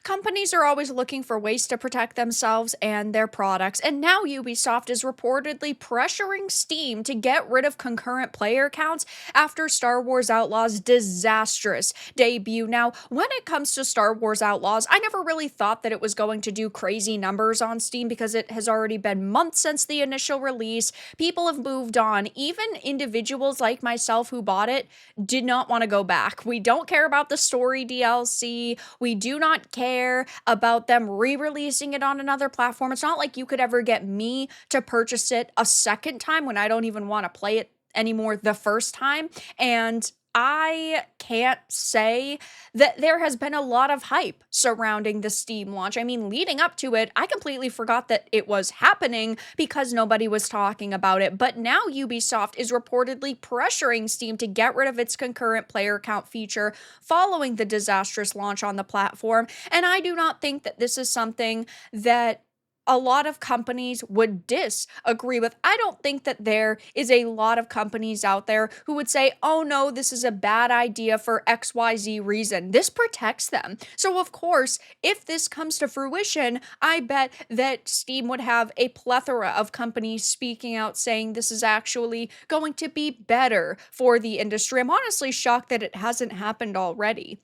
Companies are always looking for ways to protect themselves and their products, and now Ubisoft is reportedly pressuring Steam to get rid of concurrent player counts after Star Wars Outlaws' disastrous debut. Now, when it comes to Star Wars Outlaws, I never really thought that it was going to do crazy numbers on Steam because it has already been months since the initial release. People have moved on. Even individuals like myself who bought it did not want to go back. We don't care about the story DLC. We do not care about them re-releasing it on another platform. It's not like you could ever get me to purchase it a second time when I don't even want to play it anymore the first time. And I can't say that there has been a lot of hype surrounding the Steam launch. I mean, leading up to it, I completely forgot that it was happening because nobody was talking about it. But now Ubisoft is reportedly pressuring Steam to get rid of its concurrent player count feature following the disastrous launch on the platform. And I do not think that this is something that a lot of companies would disagree with. I don't think that there is a lot of companies out there who would say, oh no, this is a bad idea for XYZ reason. This protects them. So, of course, if this comes to fruition, I bet that Steam would have a plethora of companies speaking out saying this is actually going to be better for the industry. I'm honestly shocked that it hasn't happened already.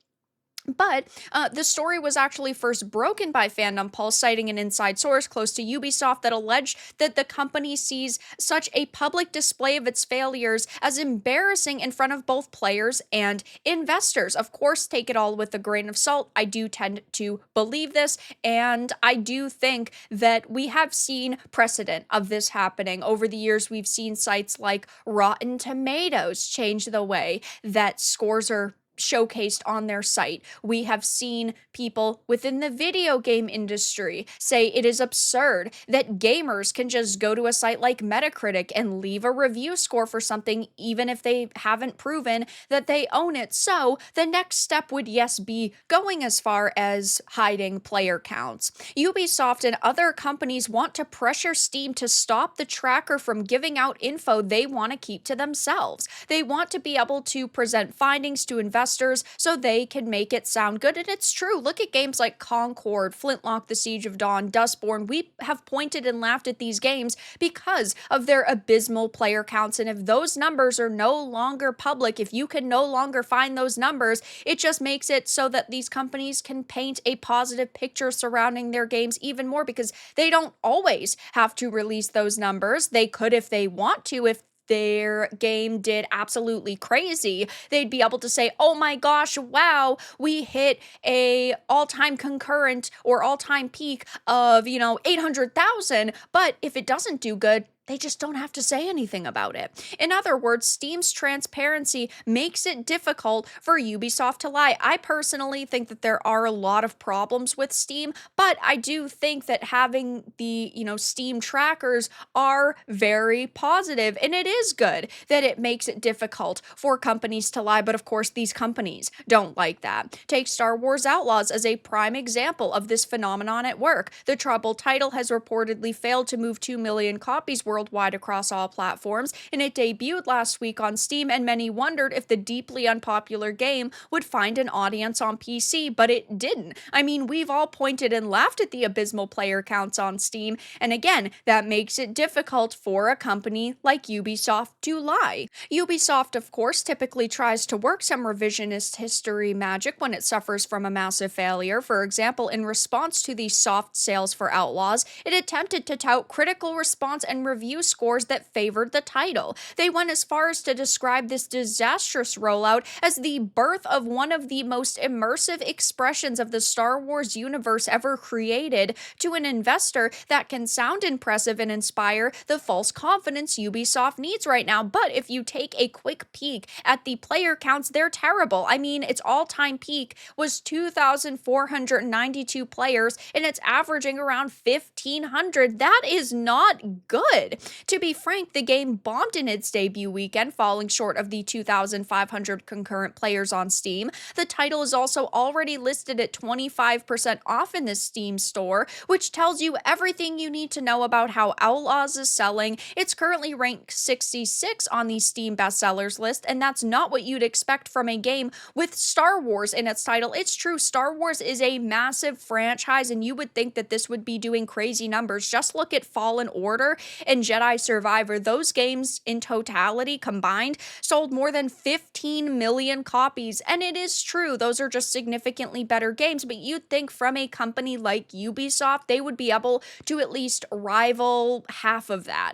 But the story was actually first broken by Fandom Pulse, citing an inside source close to Ubisoft that alleged that the company sees such a public display of its failures as embarrassing in front of both players and investors. Of course, take it all with a grain of salt. I do tend to believe this, and I do think that we have seen precedent of this happening. Over the years, we've seen sites like Rotten Tomatoes change the way that scores are showcased on their site. We have seen people within the video game industry say it is absurd that gamers can just go to a site like Metacritic and leave a review score for something even if they haven't proven that they own it. So the next step would, yes, be going as far as hiding player counts. Ubisoft and other companies want to pressure Steam to stop the tracker from giving out info they want to keep to themselves. They want to be able to present findings to investors so they can make it sound good. And it's true. Look at games like Concord, Flintlock, The Siege of Dawn, Dustborn. We have pointed and laughed at these games because of their abysmal player counts. And if those numbers are no longer public, if you can no longer find those numbers, it just makes it so that these companies can paint a positive picture surrounding their games even more because they don't always have to release those numbers. They could if they want to, if their game did absolutely crazy, they'd be able to say, oh my gosh, wow, we hit a all-time concurrent or all-time peak of, 800,000. But if it doesn't do good, they just don't have to say anything about it. In other words, Steam's transparency makes it difficult for Ubisoft to lie. I personally think that there are a lot of problems with Steam, but I do think that having the, Steam trackers are very positive, and it is good that it makes it difficult for companies to lie, but of course these companies don't like that. Take Star Wars Outlaws as a prime example of this phenomenon at work. The troubled title has reportedly failed to move 2 million copies worldwide across all platforms, and it debuted last week on Steam, and many wondered if the deeply unpopular game would find an audience on PC, but it didn't. I mean, we've all pointed and laughed at the abysmal player counts on Steam, and again, that makes it difficult for a company like Ubisoft to lie. Ubisoft, of course, typically tries to work some revisionist history magic when it suffers from a massive failure. For example, in response to the soft sales for Outlaws, it attempted to tout critical response and review scores that favored the title. They went as far as to describe this disastrous rollout as the birth of one of the most immersive expressions of the Star Wars universe ever created, to an investor that can sound impressive and inspire the false confidence Ubisoft needs right now. But if you take a quick peek at the player counts, they're terrible. I mean, its all-time peak was 2,492 players, and it's averaging around 1,500. That is not good. To be frank, the game bombed in its debut weekend, falling short of the 2,500 concurrent players on Steam. The title is also already listed at 25% off in the Steam store, which tells you everything you need to know about how Outlaws is selling. It's currently ranked 66 on the Steam bestsellers list, and that's not what you'd expect from a game with Star Wars in its title. It's true, Star Wars is a massive franchise, and you would think that this would be doing crazy numbers. Just look at Fallen Order and Jedi Survivor. Those games in totality combined sold more than 15 million copies. And it is true, those are just significantly better games, but you'd think from a company like Ubisoft, they would be able to at least rival half of that,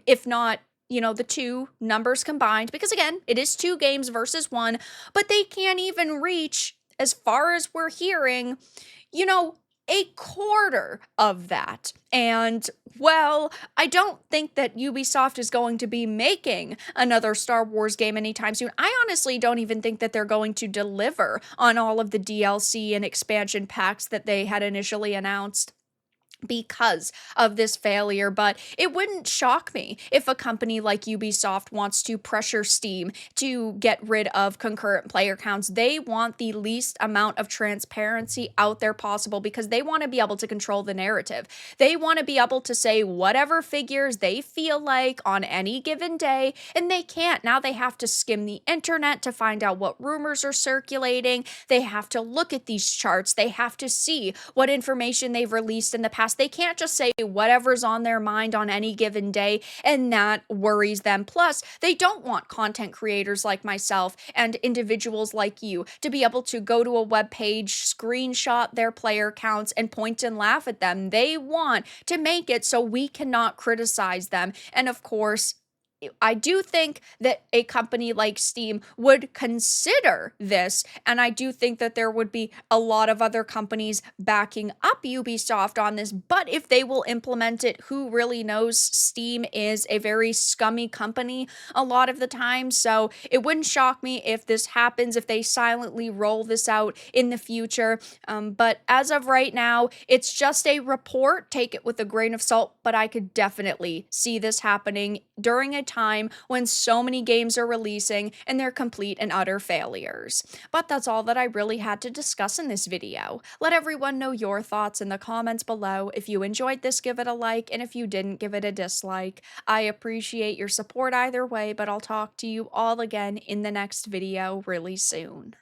if not the two numbers combined, because again, it is two games versus one, but they can't even reach, as far as we're hearing, you know, a quarter of that. And, well, I don't think that Ubisoft is going to be making another Star Wars game anytime soon. I honestly don't even think that they're going to deliver on all of the DLC and expansion packs that they had initially announced because of this failure, but it wouldn't shock me if a company like Ubisoft wants to pressure Steam to get rid of concurrent player counts. They want the least amount of transparency out there possible because they want to be able to control the narrative. They want to be able to say whatever figures they feel like on any given day, and they can't. Now they have to skim the internet to find out what rumors are circulating. They have to look at these charts. They have to see what information they've released in the past. They can't just say whatever's on their mind on any given day, and that worries them. Plus, they don't want content creators like myself and individuals like you to be able to go to a web page, screenshot their player counts, and point and laugh at them. They want to make it so we cannot criticize them. And of course, I do think that a company like Steam would consider this, and I do think that there would be a lot of other companies backing up Ubisoft on this, but if they will implement it, who really knows? Steam is a very scummy company a lot of the time, so it wouldn't shock me if this happens, if they silently roll this out in the future, but as of right now, it's just a report. Take it with a grain of salt, but I could definitely see this happening during a time when so many games are releasing and they're complete and utter failures. But that's all that I really had to discuss in this video. Let everyone know your thoughts in the comments below. If you enjoyed this, give it a like, and if you didn't, give it a dislike. I appreciate your support either way, but I'll talk to you all again in the next video really soon.